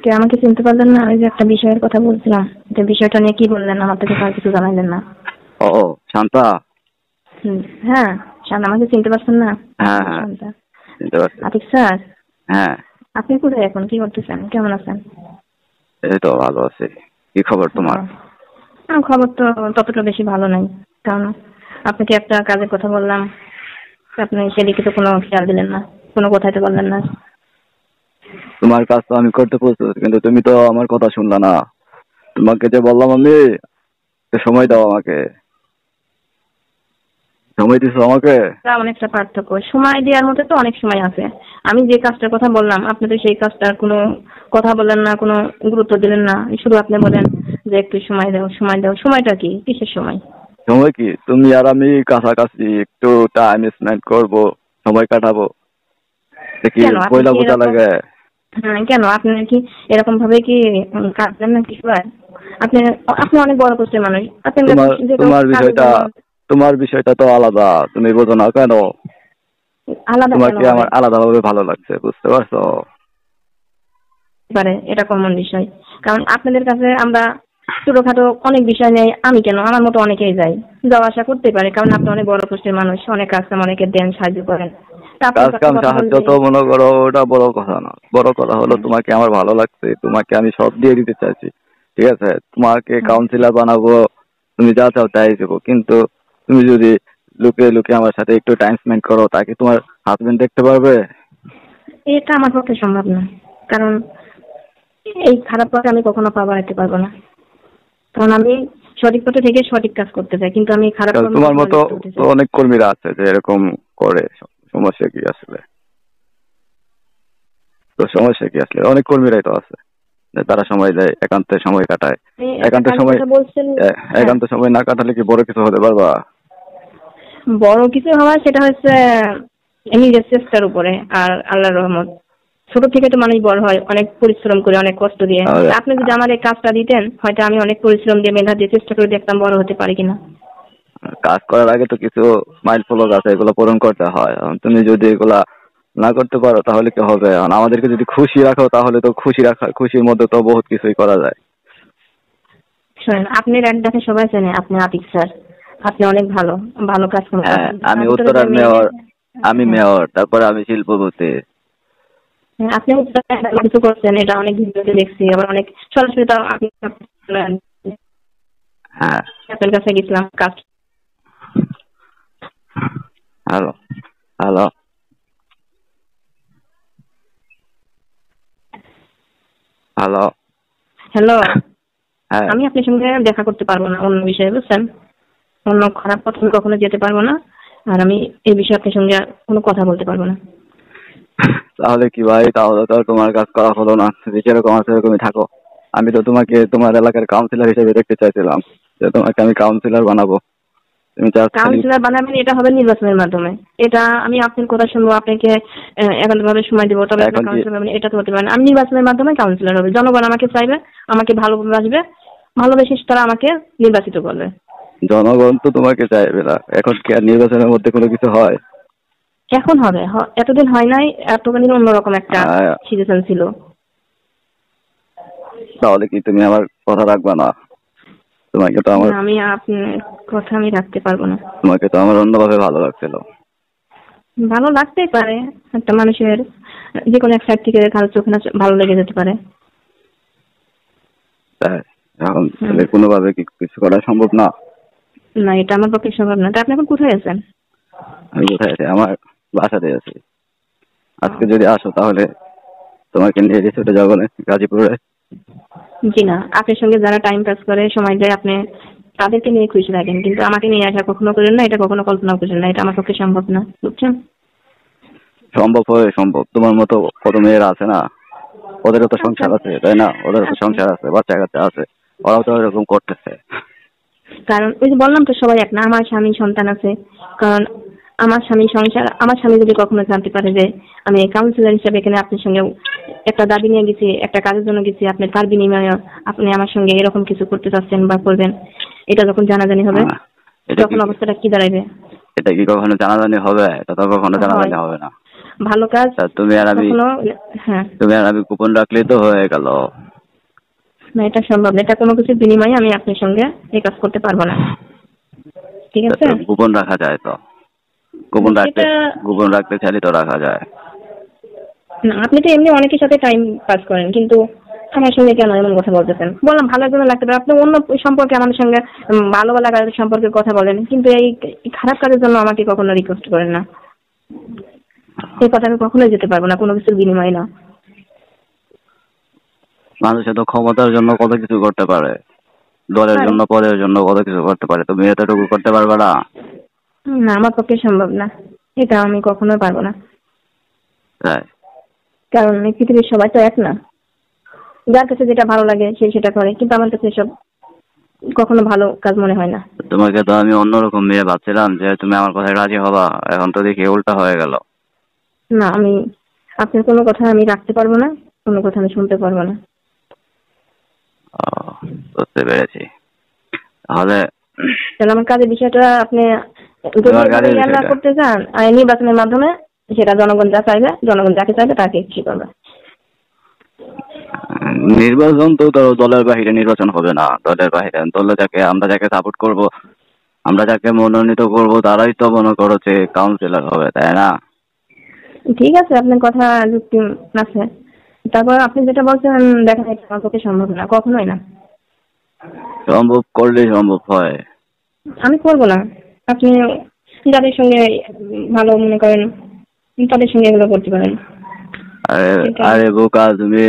কে আমাকে চিনতে পারলেন না? ওই যে একটা বিষয়ের কথা বলছিলাম, যে বিষয়টা নিয়ে কি বললেন, আমার থেকে আর কিছু জানাইলেন না। ও শান্তা। হ্যাঁ শান্ত, আমাকে চিনতে পারছেন না? হ্যাঁ হ্যাঁ শান্তা। চিনতে পারছি। আতিক স্যার, হ্যাঁ আপনি কোথায় এখন, কি করতেছেন, কেমন আছেন? এই তো ভালো আছি। কি খবর তোমার? আমার খবর তো ততটা বেশি ভালো নাই, কারণ আপনাকে একটা কাজের কথা বললাম, আপনি সেদিকে তো কোনো খেয়াল দিলেন না, কোনো কথাই তো বললেন না। তোমার কাজ তো আমি করতে প্রস্তুত, কিন্তু তুমি তো আমার কথা শুনলা না। তোমাকে যে বললাম আমি, সময় দাও আমাকে। সময় দিছো আমাকে? অনেকটা পার্থক্য, সময় দেওয়ার মধ্যে তো অনেক সময় আছে। আমি যে কাজটার কথা বললাম, আপনি তো সেই কাজটার কোনো কথা বললেন না, কোনো গুরুত্ব দিলেন না, শুধু আপনি বলেন যে একটু সময় দাও সময় দাও। সময়টা কি, কিসের সময়? সময় কি, তুমি আর আমি কাছাকাছি একটু টাইম স্পেন্ড করবো, সময় কাটাবো, কি কেন আপনি পয়লা কি বোঝা এরকম, লাগে? হ্যাঁ কেন আপনি কি এরকম ভাবে কি কাজ দেন না কিছু? আপনি আপনি অনেক বড় পোস্টের মানুষ, আপনার কাছে তোমার যেহেতু তোমার কাজের বিষয়টা জন্য। তোমার বিষয়টা তো আলাদা, তুমি বোঝো না কেন? আলাদা কেন তোমাকে হবে? আমার আলাদাভাবে ভালো লাগছে, বুঝতে পারছো? পারে এটা কমন বিষয়, কারণ আপনাদের কাছে আমরা ছোটখাটো অনেক বিষয় নেই, আমি কেন, আমার মতো অনেকেই যাই, যাওয়া আসা করতে পারে, কারণ আপনি অনেক বড় পোস্টের মানুষ, অনেক কাজ কাম অনেকে দেন, সাহায্য করেন। তা আপনার কাজ কাছে কাম কথা সাহায্য বললে। তো মনে করো ওটা বড় কথা না, বড় কথা হলো তোমাকে আমার ভালো লাগছে, তোমাকে আমি সব দিয়ে দিতে চাইছি। ঠিক আছে, তোমাকে কাউন্সিলর বানাবো, তুমি যা চাও তাই দেবো, কিন্তু তুমি যদি লুকিয়ে লুকিয়ে আমার সাথে একটু টাইম স্পেন্ড করো, তাকে তোমার হাজবেন্ড দেখতে পারবে? এটা আমার পক্ষে সম্ভব না, কারণ এই খারাপ পথে আমি কখনো পা বাড়াতে পারবো না, কারণ আমি সঠিক পথে থেকে সঠিক কাজ করতে চাই, কিন্তু আমি খারাপ কারণ কর্মে তোমার কখনো মতো লিপ্ত হতে তো চাই না। অনেক কর্মীরা আছে যে এরকম করে। সমস্যা কি আসলে? তো সমস্যা কি আসলে? অনেক কর্মীরাই তো আছে যে তারা সময় দেয়, একান্তে সময় কাটায়। আপনি একটা একান্তে কাজের সময় কথা বলছেন। হ্যাঁ, একান্ত সময় না কাটালে কি বড় কিছু হতে পারবা? বড় কিছু হওয়া সেটা হচ্ছে নিজের চেষ্টার উপরে আর আল্লাহর রহমত। ছোট থেকে তো মানুষ বড় হয় অনেক পরিশ্রম করে, অনেক কষ্ট দিয়ে। আর তা আপনি যদি আমার এই কাজটা দিতেন, হয়তো আমি অনেক পরিশ্রম দিয়ে, মেধা দিয়ে চেষ্টা করে দেখতাম বড় হতে পারি কিনা। কাজ করার আগে তো কিছু মাইল ফলক আছে, এগুলো পূরণ করতে হয়। এখন তুমি যদি এগুলা না করতে পারো তাহলে কি হবে? এখন আমাদেরকে যদি খুশি রাখো তাহলে তো খুশির মধ্যে তো বহুত কিছুই করা যায়। শোনেন, আপনি এক ডাকে সবাই চেনে, আপনি আতিক স্যার, আপনি অনেক ভালো ভালো কাজ হ্যাঁ, করেন। আমি তার ভিতরে যে উত্তরার মেয়ে। মেয়র। আমি হ্যাঁ, মেয়র, তারপরে আমি শিল্পপতি। হ্যাঁ, আপনি কিছু করছেন, এটা অনেক ভিডিওতে দেখছি, আবার অনেক সরাসরি তো আপনি হ্যাঁ। আপনার কাছে গেছিলাম কাজ। Hello hello hello. হ্যালো। হ্যাঁ, আমি আপনার সঙ্গে দেখা করতে পারবো না অন্য বিষয়ে, বুঝছেন? অন্য খারাপ পথে আমি কখনো যেতে পারবো না, আর আমি এই বিষয়ে আপনার সঙ্গে কোনো কথা বলতে পারবো না। তাহলে কি ভাই, তাহলে তো আর তোমার কাজ করা হলো না। তুমি যেরকম আছো এরকমই থাকো। আমি তো তোমাকে তোমার এলাকার কাউন্সিলর হিসেবে দেখতে চাইছিলাম, যে তোমাকে আমি কাউন্সিলর বানাবো। তুমি জাস্ট খালি। কাউন্সিলর বানাবেন, এটা হবে নির্বাচনের মাধ্যমে। এটা আমি আপনার কথা শুনবো, আপনাকে একান্তভাবে সময় দেবো, তবে এখন আপনার কি কাউন্সিলর হবেন, এটা তো হতে পারে না। আমি নির্বাচনের মাধ্যমে কাউন্সিলর হবে, জনগণ আমাকে চাইবে, আমাকে ভালোবাসবে, ভালোবেসে তারা আমাকে নির্বাচিত করবে। জনগণ তো তোমাকে চাইবে না, এখন কি আর নির্বাচনের মধ্যে কোনো কিছু হয়? এখন হবে, এতদিন হয় নাই, এতদিন অন্যরকম একটা আহ, সিচুয়েশন ছিল। তাহলে কি তুমি আমার কথা রাখবা না? তোমাকে তো আমার না, আমি আপনার কথা আমি রাখতে পারবো না। তোমাকে তো আমার অন্যভাবে ভালো লাগছিল। ভালো লাগতেই পারে, একটা মানুষের যে কোনো এক সাইড থেকে কারো চোখে না ভালো লেগে যেতে পারে। তাই এখন হুম। তাহলে কোনোভাবে কি কিছু করা সম্ভব না? না, এটা আমার পক্ষে সম্ভব না। তা আপনি এখন কোথায় আছেন? আমি কোথায় আছি? আমার বাসাতে আছি। আজকে যদি আসো তাহলে তোমাকে নিয়ে রিসোর্টে যাবো না, গাজীপুরে। জি না, আপনার সঙ্গে যারা টাইম পাস করে, সময় দেয়, আপনি তাদেরকে নিয়ে খুশি থাকেন, কিন্তু আমাকে নিয়ে আসা কখনো করেন না, এটা কখনো কল্পনা করেন না, এটা আমার পক্ষে সম্ভব না, বুঝছেন? সম্ভব হয় সম্ভব, তোমার মতো কত মেয়েরা আছে না, ওদেরও তো আচ্ছা সংসার আছে তাই না? ওদেরও তো আচ্ছা। সংসার আছে, বাচ্চা কাচ্চা আছে, ওরাও তো এরকম করতেছে। কারণ ওই যে বললাম তো, সবাই এক না, আমার স্বামী সন্তান আছে। কারণ আমার স্বামী সংসার, আমার স্বামী যদি কখনো জানতে পারে যে আমি কাউন্সিলর হিসেবে এখানে আপনার সঙ্গে একটা দাবি নিয়ে গেছি, একটা কাজের জন্য গেছি, আপনি তার বিনিময়ে আপনি আমার সঙ্গে এরকম কিছু করতে চাচ্ছেন বা করবেন, এটা যখন জানাজানি হবে, এটা কি তখন অবস্থাটা কি দাঁড়াবে? এটা কি কখনো জানাজানি হবে? এটা তো কখনো হয়, জানাজানি হবে না। ভালো কাজ তা তুমি আর আমি কখনো, হ্যাঁ গোপন রাখলে তো হয়ে গেল। না, এটা সম্ভব না। এটা কোনো কিছুর বিনিময়ে আমি আপনার সঙ্গে এই কাজ করতে পারবো না। ঠিক তা আছে? তো গোপন রাখা যায় তো, সেটা গোপন রাখতে চাইলে তো রাখা যায়। না, আপনি তো এমনি অনেকের সাথে টাইম পাস করেন, কিন্তু আমার সঙ্গে কেন এমন কথা বলতেছেন? বললাম ভালোর জন্য লাগতে পারে, আপনি অন্য সম্পর্কে আমাদের সঙ্গে ভালো কাজের সম্পর্কে কথা বলেন, কিন্তু এই খারাপ কাজের জন্য আমাকে কখনো রিকোয়েস্ট করেন না। এই কথা আমি কখনোই যেতে পারবো না, কোনো কিছুর বিনিময়ে না। মানুষের তো ক্ষমতার জন্য কত কিছু করতে পারে, দলের জন্য পদের জন্য কত কিছু করতে পারে, তুমি এতটুকু করতে পারবে না? না, আমার পক্ষে সম্ভব না, এটা আমি কখনোই পারবো না। তাই? কারণ এই পৃথিবীর সবাই তো এক না। যার কাছে যেটা ভালো লাগে সে সেটা করে, কিন্তু আমার কাছে এসব কখনো ভালো কাজ মনে হয় না। তোমাকে তো আমি অন্যরকম মেয়ে ভাবছিলাম যে তুমি আমার কথায় রাজি হবা, এখন তো দেখি উল্টা হয়ে গেল। না, আমি আপনার কোনো কথা আমি রাখতে পারবো না, কোনো কথা আমি শুনতে পারবো না। বুঝতে পেরেছি। তাহলে আমার কাজের বিষয়টা আপনি যদি ইয়ার না করতে চান, নির্বাচনের মাধ্যমে সেটা জনগণ যা চাইবে, জনগণ যাকে চাইবে তাকে খুশি করবে। নির্বাচন তো ধরো দলের বাহিরে নির্বাচন হবে না, দলের বাহিরে আমরা যাকে সাপোর্ট করব, আমরা যাকে মনোনীত করব তারাই তো মনে করো যে কাউন্সিলর হবে, তাই না? ঠিক আছে, আপনার কথা যুক্তি আছে, তারপর আপনি যেটা বলছেন দেখেন, এটা আমার পক্ষে সম্ভব না, কখনোই না। সম্ভব করলেই সম্ভব হয়। আমি করবো না। আপনি যাদের সঙ্গে ভালো মনে করেন তাদের সঙ্গে এগুলো করতে পারেন। আরে বোকা, তুমি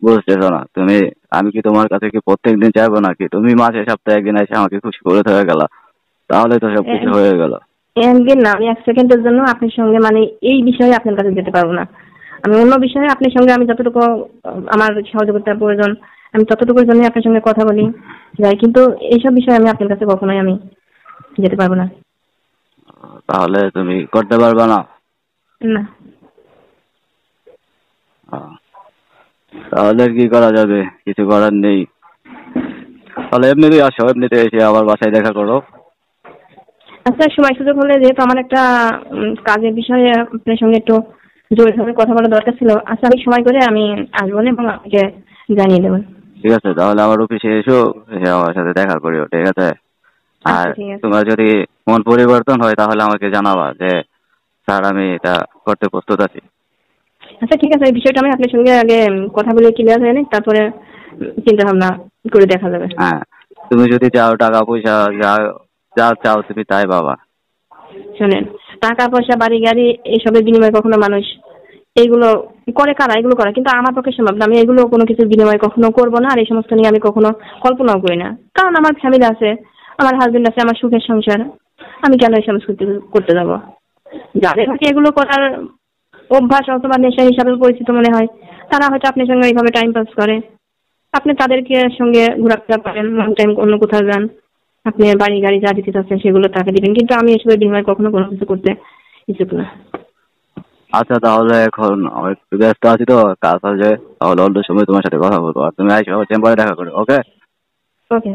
বুঝতেছো না। আমি কি তোমার কাছে কি প্রত্যেকদিন চাইবো নাকি? তুমি মাসে সপ্তাহে একদিন এসে আমাকে খুশি করে হয়ে গেল, তাহলে তো সব কিছু হয়ে গেল। একদিন না, আমি 1 সেকেন্ডের জন্য আপনার সঙ্গে এই বিষয়ে আপনার কাছে যেতে পারবো না। আমি অন্য বিষয়ে আপনার সঙ্গে আমি যতটুকু আমার সহযোগিতার প্রয়োজন আমি ততটুকুর জন্য আপনার সঙ্গে কথা বলি যাই, কিন্তু এইসব বিষয়ে আমি আপনার কাছে কখনোই আমি যেতে পারবো না। তাহলে তুমি করতে পারবে না? না। তাহলে কি করা যাবে? কিছু করার নেই। তাহলে এমনিতেই আসো, এমনিতে এসে আবার বাসায় দেখা করো। আচ্ছা, সময় সুযোগ হলে, যেহেতু আমার একটা কাজের বিষয়ে আপনার সঙ্গে একটু জোরভাবে কথা বলা দরকার ছিল, আচ্ছা আমি সময় করে আমি আসবো এবং আপনাকে জানিয়ে দেবেন। ঠিক আছে, তাহলে আমার অফিসে এসো, এসে আমার সাথে দেখা করিও, ঠিক আছে? আর তোমার যদি মন পরিবর্তন হয় তাহলে আমাকে জানাবা যে স্যার আমি এটা করতে প্রস্তুত আছি। আচ্ছা ঠিক আছে, এই বিষয়টা আমি আপনার সঙ্গে আগে কথা বলে ক্লিয়ার হয়ে নিই, তারপরে চিন্তা ভাবনা করে দেখা যাবে। হ্যাঁ, তুমি যদি চাও টাকা পয়সা যা যা চাও তুমি তাই বাবা। শোনেন, টাকা পয়সা বাড়ি গাড়ি এইসবের বিনিময়ে কখনো মানুষ এইগুলো করে, কারা এগুলো করে, কিন্তু আমার পক্ষে সম্ভব না। আমি এগুলো কোনো কিছুর বিনিময়ে কখনো করবো না, আর এই সমস্ত নিয়ে আমি কখনো কল্পনাও করি না। কারণ আমার ফ্যামিলি আছে, আমার হাজবেন্ড আছে, আমার সুখের সংসার, আমি কেন এই সমস্ত করতে যাবো? যাদের কাছে এগুলো করার অভ্যাস অথবা নেশা হিসাবে পরিচিত মনে হয়, তারা হয়তো আপনার সঙ্গে এইভাবে টাইম পাস করে। আপনি তাদেরকে সঙ্গে ঘোরাফেরা করেন, লং টাইম অন্য কোথাও যান, আপনি বাড়ি গাড়ি যা দিতে চাচ্ছেন সেগুলো তাকে দিবেন, কিন্তু আমি এসবের বিনিময়ে কখনো কোনো কিছু করতে ইচ্ছুক না। আচ্ছা, তাহলে এখন একটু ব্যস্ত আছি তো, কাজ আছে, তাহলে অন্য সময় তোমার সাথে কথা বলবো, আর তুমি আইসো চেম্বারে দেখা করো। ওকে ওকে।